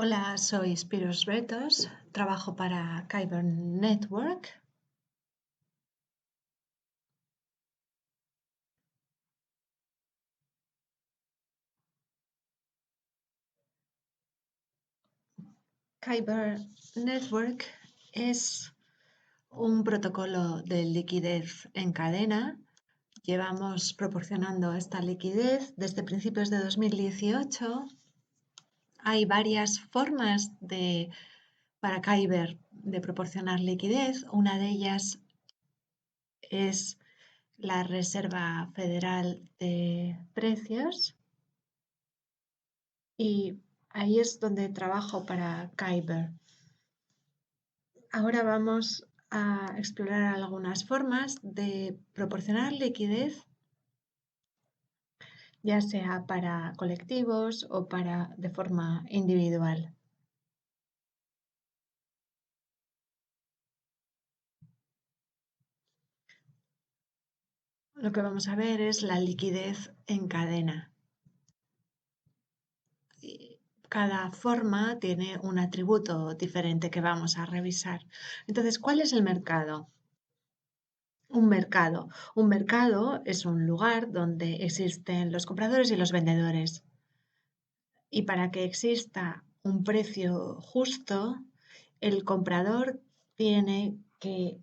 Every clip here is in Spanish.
Hola, soy Spiros Bretos, trabajo para Kyber Network. Kyber Network es un protocolo de liquidez en cadena. Llevamos proporcionando esta liquidez desde principios de 2018. Hay varias formas para Kyber de proporcionar liquidez. Una de ellas es la Reserva Federal de Precios y ahí es donde trabajo para Kyber. Ahora vamos a explorar algunas formas de proporcionar liquidez, ya sea para colectivos o de forma individual. Lo que vamos a ver es la liquidez en cadena. Cada forma tiene un atributo diferente que vamos a revisar. Entonces, ¿cuál es el mercado? Un mercado. Un mercado es un lugar donde existen los compradores y los vendedores. Y para que exista un precio justo, el comprador tiene que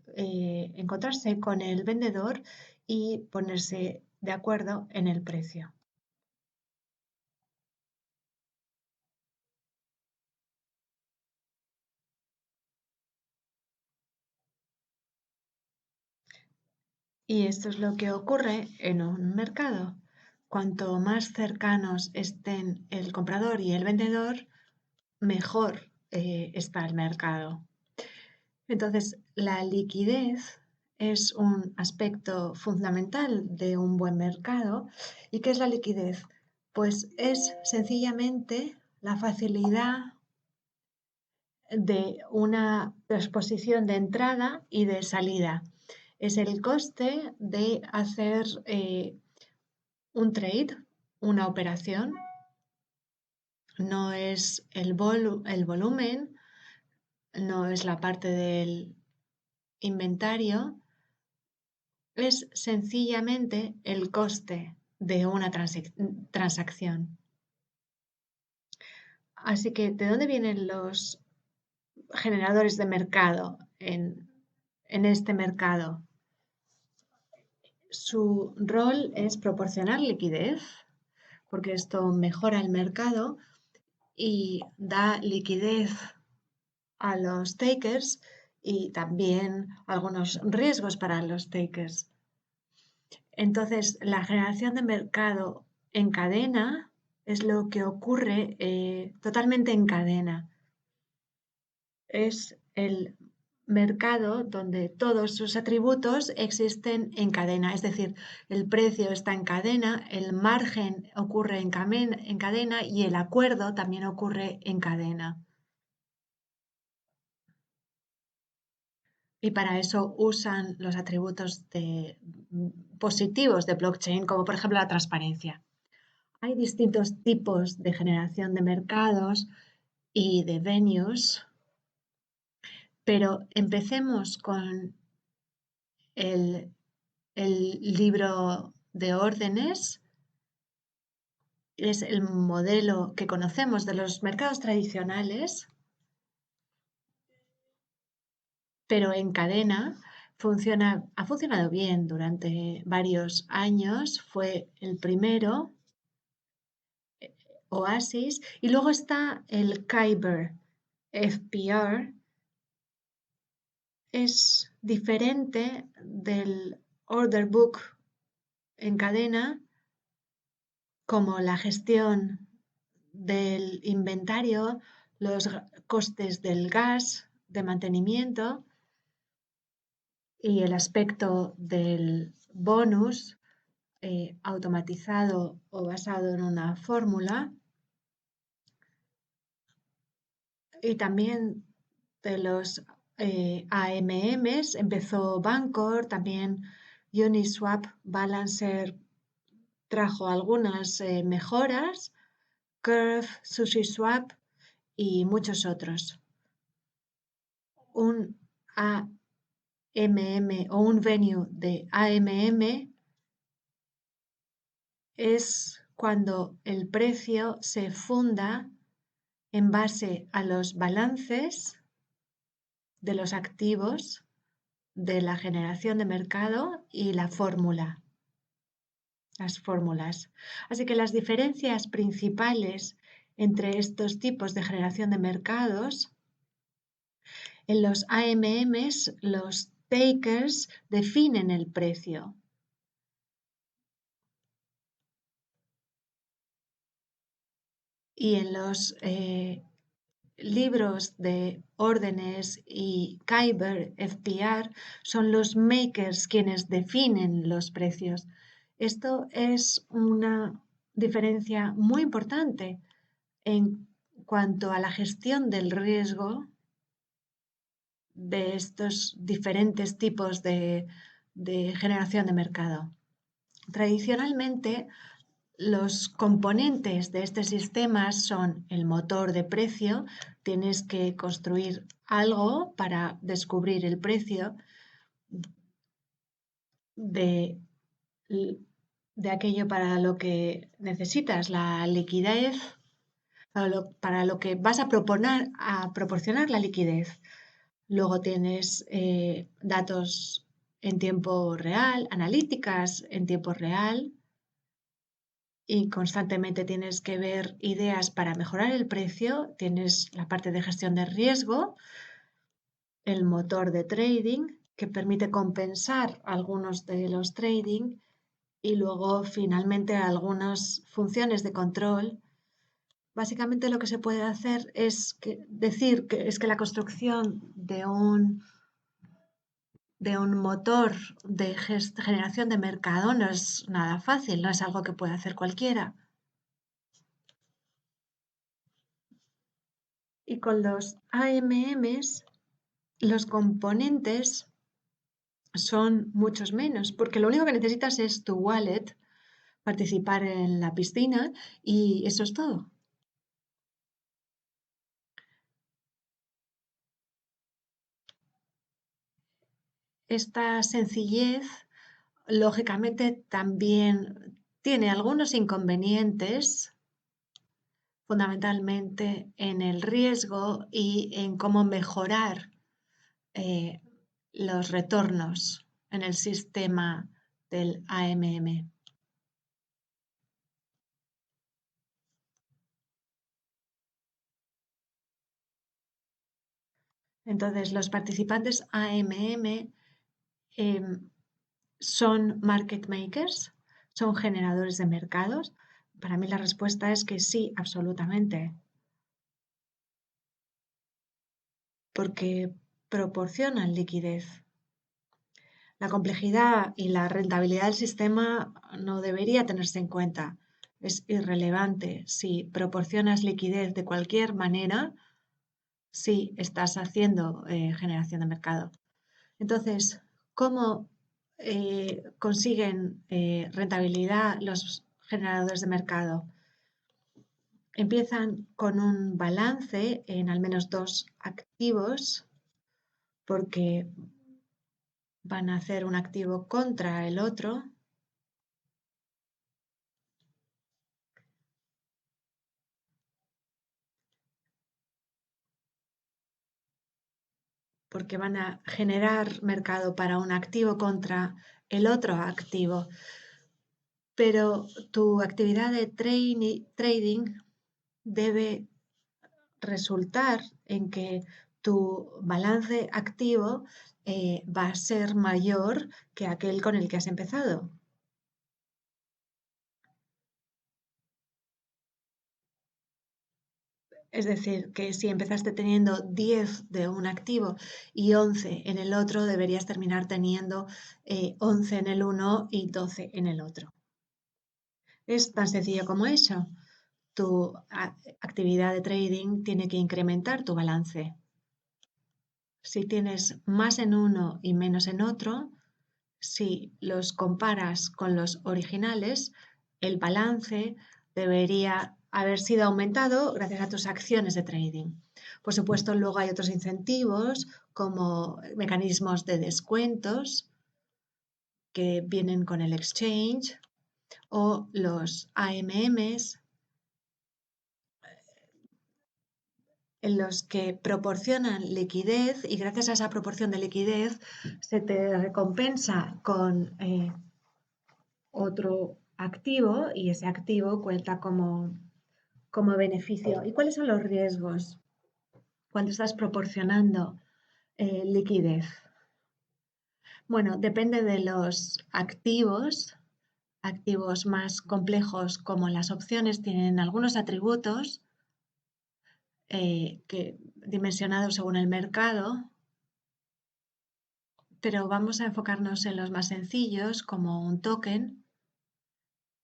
encontrarse con el vendedor y ponerse de acuerdo en el precio. Y esto es lo que ocurre en un mercado. Cuanto más cercanos estén el comprador y el vendedor, mejor está el mercado. Entonces, la liquidez es un aspecto fundamental de un buen mercado. ¿Y qué es la liquidez? Pues es sencillamente la facilidad de una exposición de entrada y de salida. Es el coste de hacer un trade, una operación. No es el volumen, no es la parte del inventario, es sencillamente el coste de una transacción. Así que, ¿de dónde vienen los generadores de mercado en este mercado? Su rol es proporcionar liquidez, porque esto mejora el mercado y da liquidez a los takers y también algunos riesgos para los takers. Entonces, la generación de mercado en cadena es lo que ocurre totalmente en cadena. Es el mercado donde todos sus atributos existen en cadena, es decir, el precio está en cadena, el margen ocurre en cadena y el acuerdo también ocurre en cadena. Y para eso usan los atributos positivos de blockchain, como por ejemplo la transparencia. Hay distintos tipos de generación de mercados y de venues, pero empecemos con el, el libro de órdenes. Es el modelo que conocemos de los mercados tradicionales, pero en cadena ha funcionado bien durante varios años. Fue el primero, Oasis, y luego está el Kyber FPR. Es diferente del order book en cadena, como la gestión del inventario, los costes del gas de mantenimiento y el aspecto del bonus automatizado o basado en una fórmula, y también de los AMMs. Empezó Bancor, también Uniswap Balancer trajo algunas mejoras, Curve, SushiSwap y muchos otros. Un AMM o un venue de AMM es cuando el precio se funda en base a los balances de los activos, de la generación de mercado y la fórmula, las fórmulas. Así que las diferencias principales entre estos tipos de generación de mercados, en los AMMs, los takers definen el precio. Y en los libros de órdenes y Kyber FPR son los makers quienes definen los precios. Esto es una diferencia muy importante en cuanto a la gestión del riesgo de estos diferentes tipos de generación de mercado. Tradicionalmente, los componentes de este sistema son el motor de precio. Tienes que construir algo para descubrir el precio de, de aquello para lo que necesitas, la liquidez, para lo que vas a proporcionar la liquidez. Luego tienes datos en tiempo real, analíticas en tiempo real, y constantemente tienes que ver ideas para mejorar el precio. Tienes la parte de gestión de riesgo, el motor de trading que permite compensar algunos de los trading y luego finalmente algunas funciones de control. Básicamente lo que se puede hacer es decir que es que la construcción de un motor de generación de mercado no es nada fácil, no es algo que pueda hacer cualquiera. Y con los AMMs, los componentes son muchos menos, porque lo único que necesitas es tu wallet, participar en la piscina y eso es todo. Esta sencillez, lógicamente, también tiene algunos inconvenientes, fundamentalmente en el riesgo y en cómo mejorar eh, los retornos en el sistema del AMM. Entonces, los participantes AMM son market makers, son generadores de mercados. Para mí la respuesta es que sí, absolutamente, porque proporcionan liquidez. La complejidad y la rentabilidad del sistema no debería tenerse en cuenta. Es irrelevante. Si proporcionas liquidez de cualquier manera, sí estás haciendo generación de mercado. Entonces, ¿cómo consiguen rentabilidad los generadores de mercado? Empiezan con un balance en al menos dos activos porque van a hacer un activo contra el otro. Porque van a generar mercado para un activo contra el otro activo. Pero tu actividad de trading debe resultar en que tu balance activo va a ser mayor que aquel con el que has empezado. Es decir, que si empezaste teniendo 10 de un activo y 11 en el otro, deberías terminar teniendo 11 en el uno y 12 en el otro. Es tan sencillo como eso. Tu actividad de trading tiene que incrementar tu balance. Si tienes más en uno y menos en otro, si los comparas con los originales, el balance debería haber sido aumentado gracias a tus acciones de trading. Por supuesto, luego hay otros incentivos como mecanismos de descuentos que vienen con el exchange o los AMMs en los que proporcionan liquidez y gracias a esa proporción de liquidez se te recompensa con otro activo y ese activo cuenta como beneficio. ¿Y cuáles son los riesgos cuando estás proporcionando liquidez? Bueno, depende de los activos más complejos como las opciones tienen algunos atributos dimensionados según el mercado, pero vamos a enfocarnos en los más sencillos como un token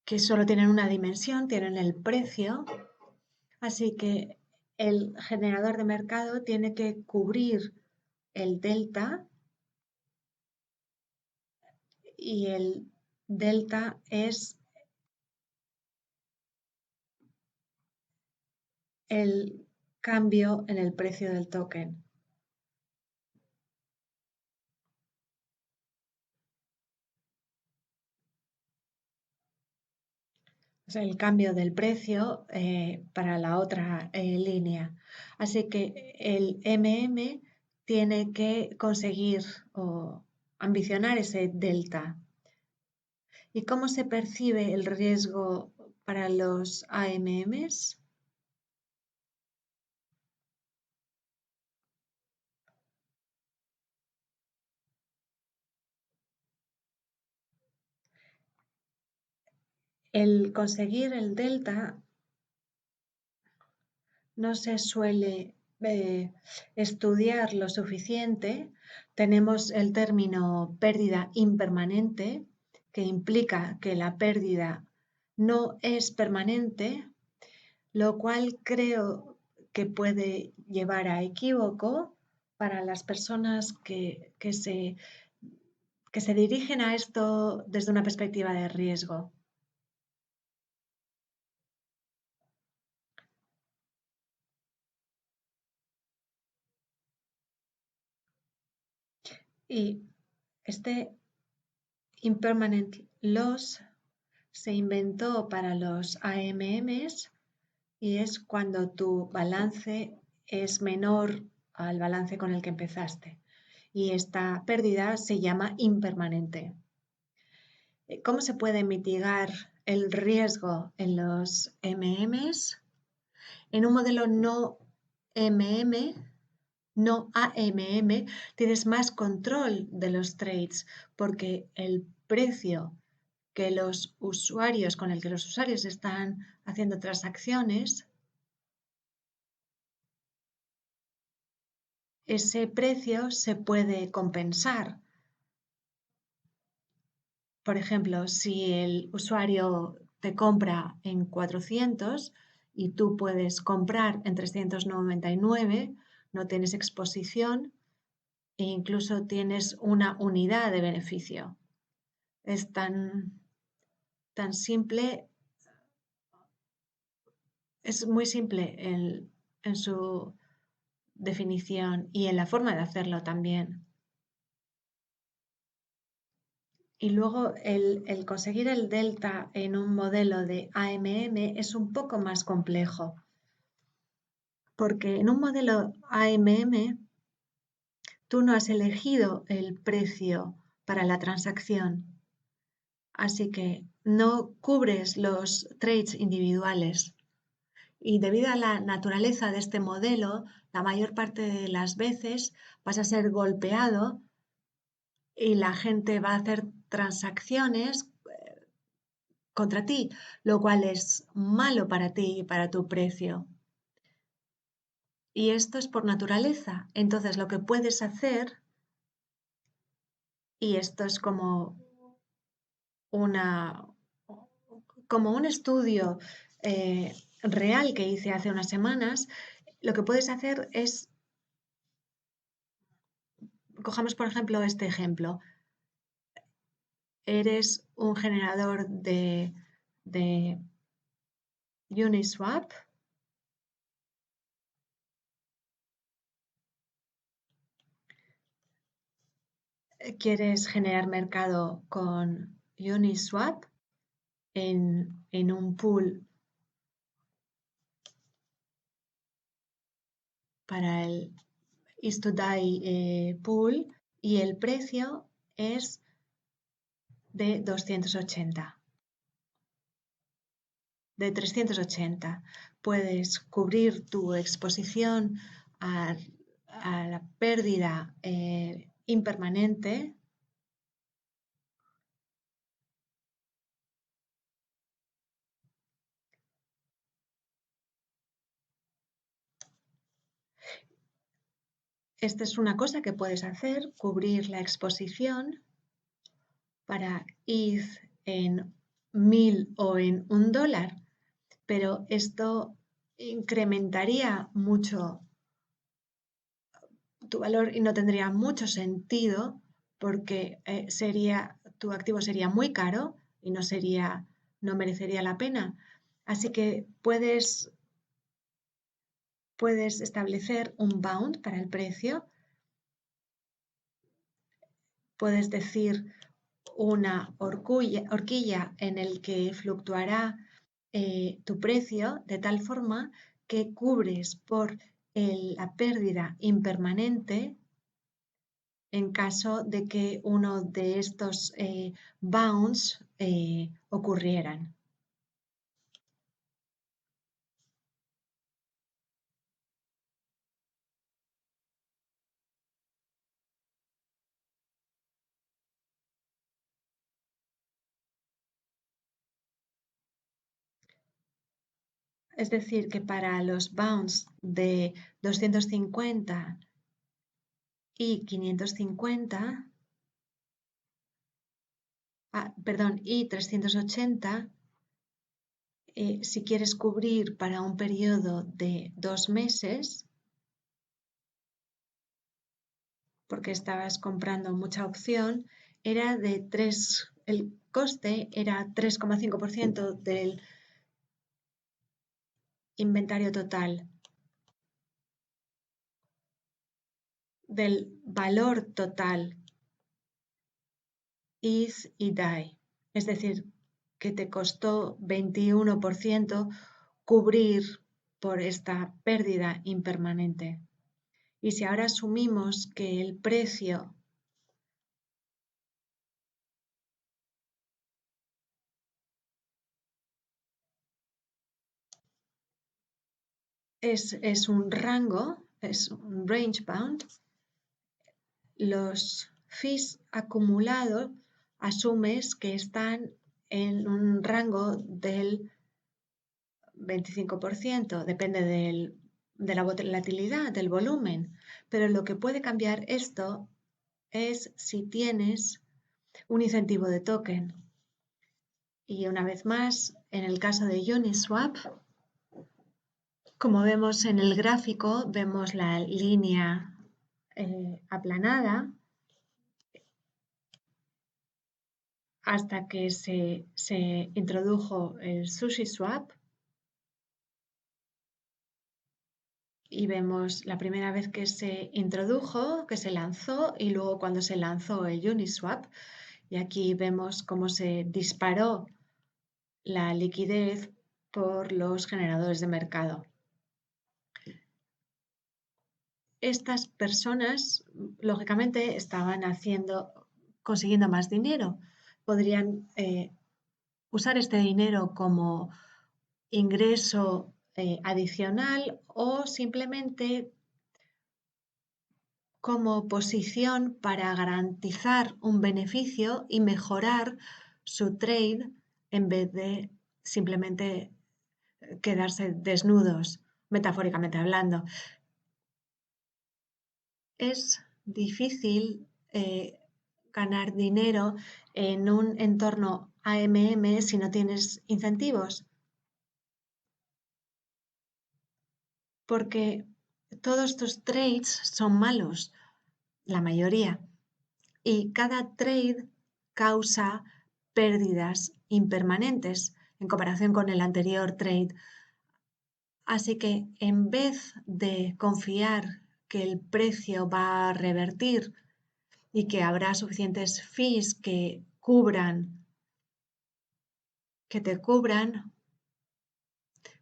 que solo tienen una dimensión, tienen el precio, así que el generador de mercado tiene que cubrir el delta y el delta es el cambio en el precio del token. O sea, el cambio del precio para la otra línea. Así que el MM tiene que conseguir o ambicionar ese delta. ¿Y cómo se percibe el riesgo para los AMMs? El conseguir el delta no se suele estudiar lo suficiente. Tenemos el término pérdida impermanente, que implica que la pérdida no es permanente, lo cual creo que puede llevar a equívoco para las personas que se dirigen a esto desde una perspectiva de riesgo. Y este impermanent loss se inventó para los AMMs y es cuando tu balance es menor al balance con el que empezaste. Y esta pérdida se llama impermanente. ¿Cómo se puede mitigar el riesgo en los MMs? En un modelo no MM, no AMM, tienes más control de los trades porque el precio que los usuarios, con el que los usuarios están haciendo transacciones, ese precio se puede compensar. Por ejemplo, si el usuario te compra en 400 y tú puedes comprar en 399, no tienes exposición e incluso tienes una unidad de beneficio. Es tan simple, es muy simple en su definición y en la forma de hacerlo también. Y luego el conseguir el delta en un modelo de AMM es un poco más complejo, porque en un modelo AMM tú no has elegido el precio para la transacción, así que no cubres los trades individuales. Y debido a la naturaleza de este modelo, la mayor parte de las veces vas a ser golpeado y la gente va a hacer transacciones contra ti, lo cual es malo para ti y para tu precio. Y esto es por naturaleza. Entonces lo que puedes hacer, y esto es una, como un estudio real que hice hace unas semanas, lo que puedes hacer es, cojamos por ejemplo este ejemplo, eres un generador de Uniswap. ¿Quieres generar mercado con Uniswap en un pool para el is to die pool y el precio es de 280? De 380. Puedes cubrir tu exposición a, la pérdida impermanente. Esta es una cosa que puedes hacer, cubrir la exposición para ETH en 1000 o en $1, pero esto incrementaría mucho tu valor y no tendría mucho sentido porque tu activo sería muy caro y no merecería la pena. Así que puedes establecer un bound para el precio. Puedes decir una horquilla en el que fluctuará tu precio de tal forma que cubres por la pérdida impermanente en caso de que uno de estos bounds ocurrieran. Es decir, que para los bounds de 250 y 550, perdón, y 380, si quieres cubrir para un periodo de 2 meses, porque estabas comprando mucha opción, era de 3, el coste era 3,5% del inventario total, del valor total ETH y DAI. Es decir, que te costó 21% cubrir por esta pérdida impermanente. Y si ahora asumimos que el precio es un rango, es un range bound, los fees acumulados asumes que están en un rango del 25%, depende de la volatilidad, del volumen, pero lo que puede cambiar esto es si tienes un incentivo de token. Y una vez más, en el caso de Uniswap, como vemos en el gráfico, vemos la línea aplanada hasta que se introdujo el SushiSwap y vemos la primera vez que se introdujo, que se lanzó y luego cuando se lanzó el Uniswap. Y aquí vemos cómo se disparó la liquidez por los generadores de mercado. Estas personas, lógicamente, estaban consiguiendo más dinero. Podrían usar este dinero como ingreso adicional o simplemente como posición para garantizar un beneficio y mejorar su trade en vez de simplemente quedarse desnudos, metafóricamente hablando. Es difícil ganar dinero en un entorno AMM si no tienes incentivos, porque todos tus trades son malos, la mayoría, y cada trade causa pérdidas impermanentes en comparación con el anterior trade. Así que en vez de confiar que el precio va a revertir y que habrá suficientes fees que te cubran,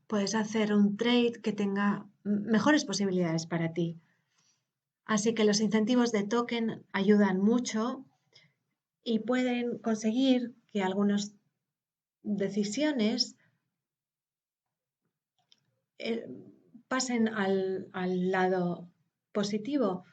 puedes hacer un trade que tenga mejores posibilidades para ti. Así que los incentivos de token ayudan mucho y pueden conseguir que algunas decisiones eh, pasen al lado positivo.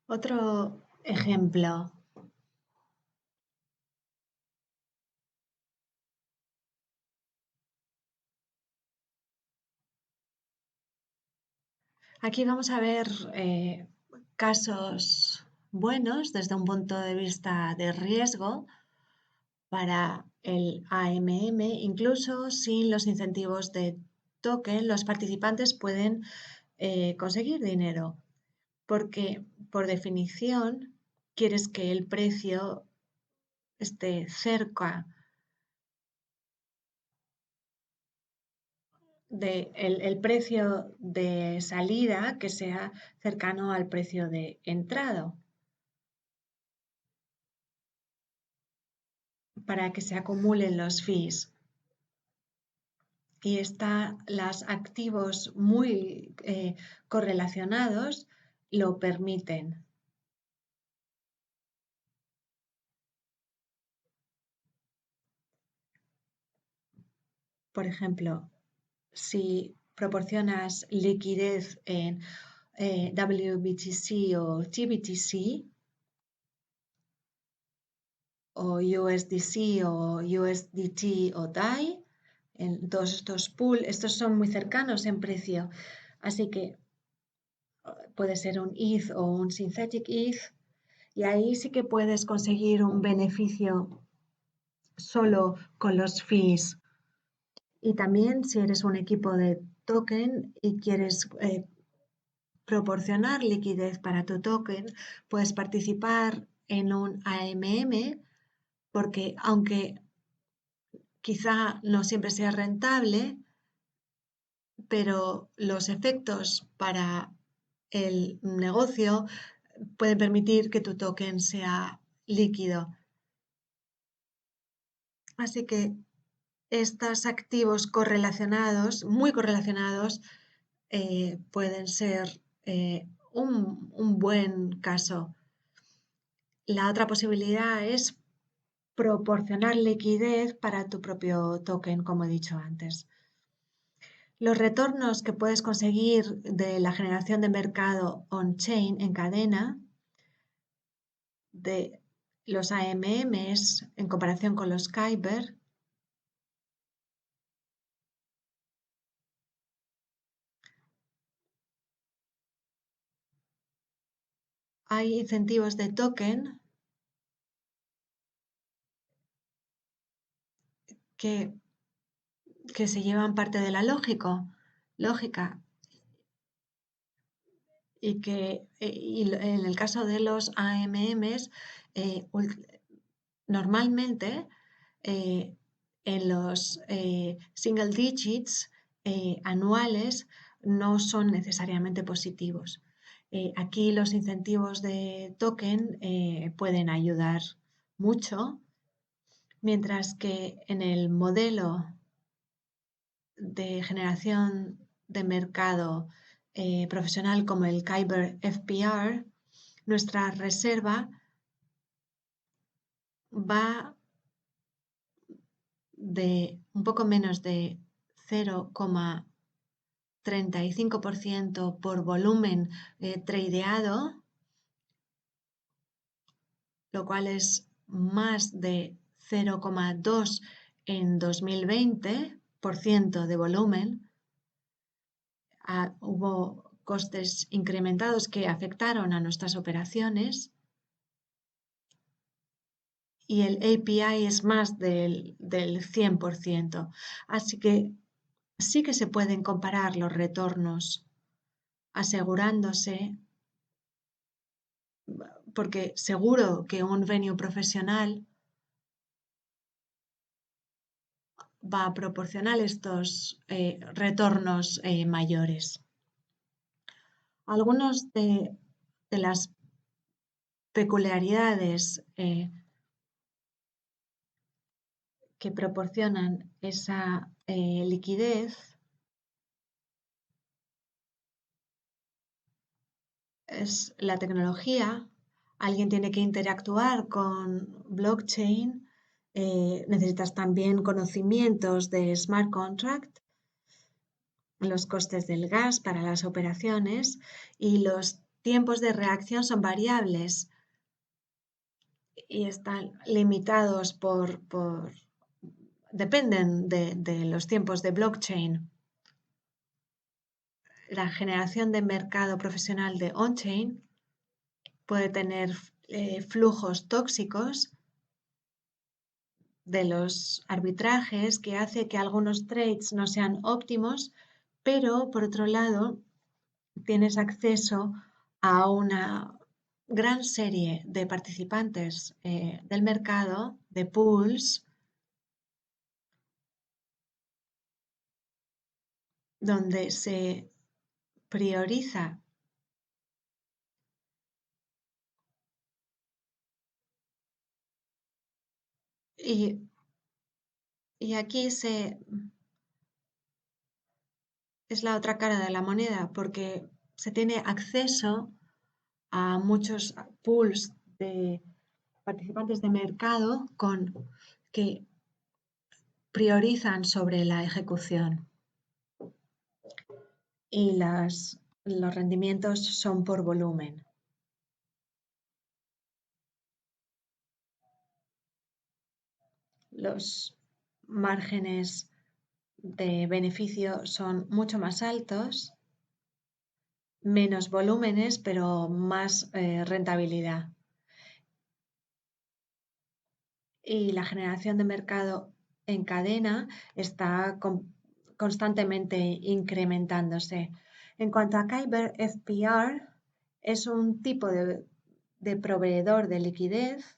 Otro ejemplo. Aquí vamos a ver casos buenos desde un punto de vista de riesgo para el AMM. Incluso sin los incentivos de token, los participantes pueden conseguir dinero, porque por definición quieres que el precio esté cerca el precio de salida, que sea cercano al precio de entrada, para que se acumulen los fees. Y los activos muy correlacionados lo permiten. Por ejemplo, si proporcionas liquidez en WBTC o TBTC o USDC o USDT o DAI, en todos estos pools, estos son muy cercanos en precio, así que puede ser un ETH o un Synthetic ETH, y ahí sí que puedes conseguir un beneficio solo con los fees. Y también si eres un equipo de token y quieres proporcionar liquidez para tu token, puedes participar en un AMM, porque aunque quizá no siempre sea rentable, pero los efectos para el negocio pueden permitir que tu token sea líquido. Así que estos activos correlacionados, muy correlacionados, pueden ser un buen caso. La otra posibilidad es proporcionar liquidez para tu propio token, como he dicho antes. Los retornos que puedes conseguir de la generación de mercado on-chain en cadena de los AMMs en comparación con los Kyber hay incentivos de token que, que se llevan parte de la lógica y que en el caso de los AMMs normalmente eh, en los single digits anuales no son necesariamente positivos. Aquí los incentivos de token pueden ayudar mucho, mientras que en el modelo de generación de mercado profesional como el Kyber FPR, nuestra reserva va de un poco menos de 0,35% por volumen tradeado, lo cual es más de 0,2 en 2020% de volumen. Hubo costes incrementados que afectaron a nuestras operaciones y el API es más del 100%. Así que sí que se pueden comparar los retornos asegurándose, porque seguro que un venue profesional va a proporcionar estos retornos mayores. Algunos de las peculiaridades que proporcionan esa liquidez es la tecnología. Alguien tiene que interactuar con blockchain. Necesitas también conocimientos de smart contract, los costes del gas para las operaciones y los tiempos de reacción son variables y están limitados dependen de los tiempos de blockchain. La generación de mercado profesional de on-chain puede tener flujos tóxicos de los arbitrajes que hace que algunos trades no sean óptimos, pero por otro lado tienes acceso a una gran serie de participantes del mercado, de pools, donde se prioriza y, y aquí es la otra cara de la moneda porque se tiene acceso a muchos pools de participantes de mercado que priorizan sobre la ejecución y los rendimientos son por volumen. Los márgenes de beneficio son mucho más altos, menos volúmenes, pero más rentabilidad. Y la generación de mercado en cadena está constantemente incrementándose. En cuanto a Kyber FPR, es un tipo de proveedor de liquidez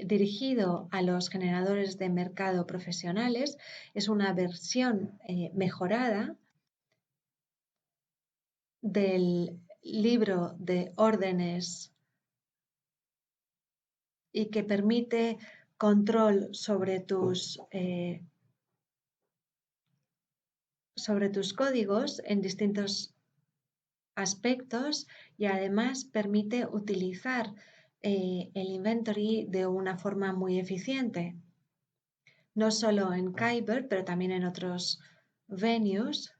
dirigido a los generadores de mercado profesionales. Es una versión mejorada del libro de órdenes y que permite control sobre tus códigos en distintos aspectos y además permite utilizar el inventory de una forma muy eficiente, no solo en Kyber, pero también en otros venues,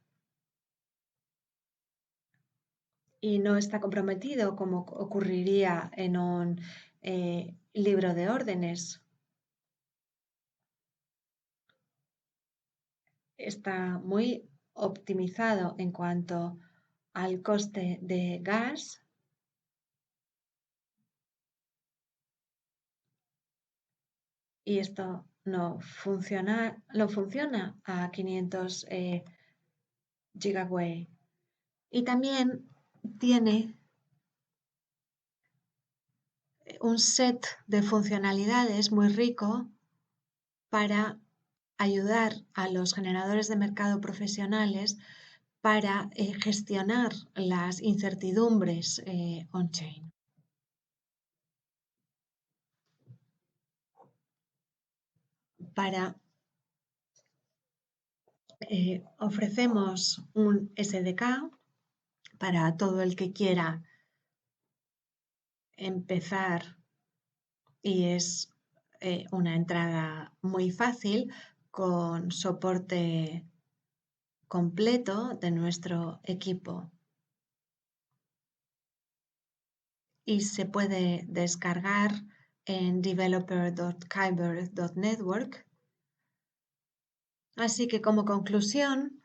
y no está comprometido como ocurriría en un libro de órdenes. Está muy optimizado en cuanto al coste de gas y esto no funciona a 500 gigaway. Y también tiene un set de funcionalidades muy rico para ayudar a los generadores de mercado profesionales para gestionar las incertidumbres on-chain. Ofrecemos un SDK para todo el que quiera empezar y es una entrada muy fácil con soporte completo de nuestro equipo y se puede descargar en developer.kyber.network. Así que como conclusión,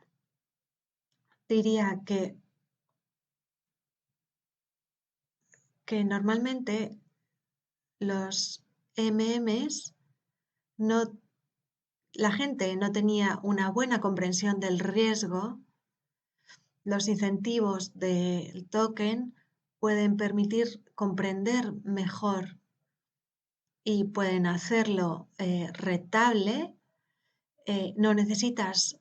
Diría que normalmente los MMs no, la gente no tenía una buena comprensión del riesgo. Los incentivos del token pueden permitir comprender mejor y pueden hacerlo rentable. No necesitas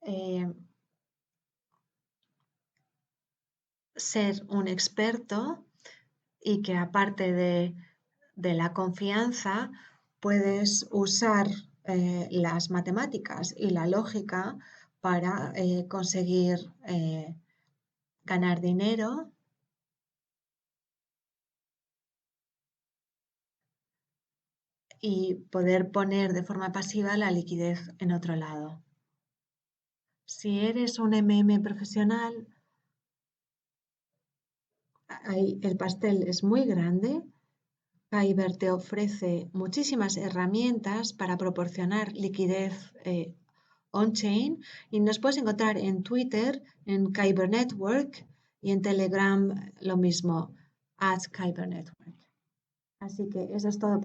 eh, ser un experto y que aparte de la confianza puedes usar las matemáticas y la lógica para conseguir ganar dinero y poder poner de forma pasiva la liquidez en otro lado. Si eres un MM profesional, el pastel es muy grande. Kyber te ofrece muchísimas herramientas para proporcionar liquidez on-chain y nos puedes encontrar en Twitter, en Kyber Network y en Telegram lo mismo, @Kyber Network. Así que eso es todo.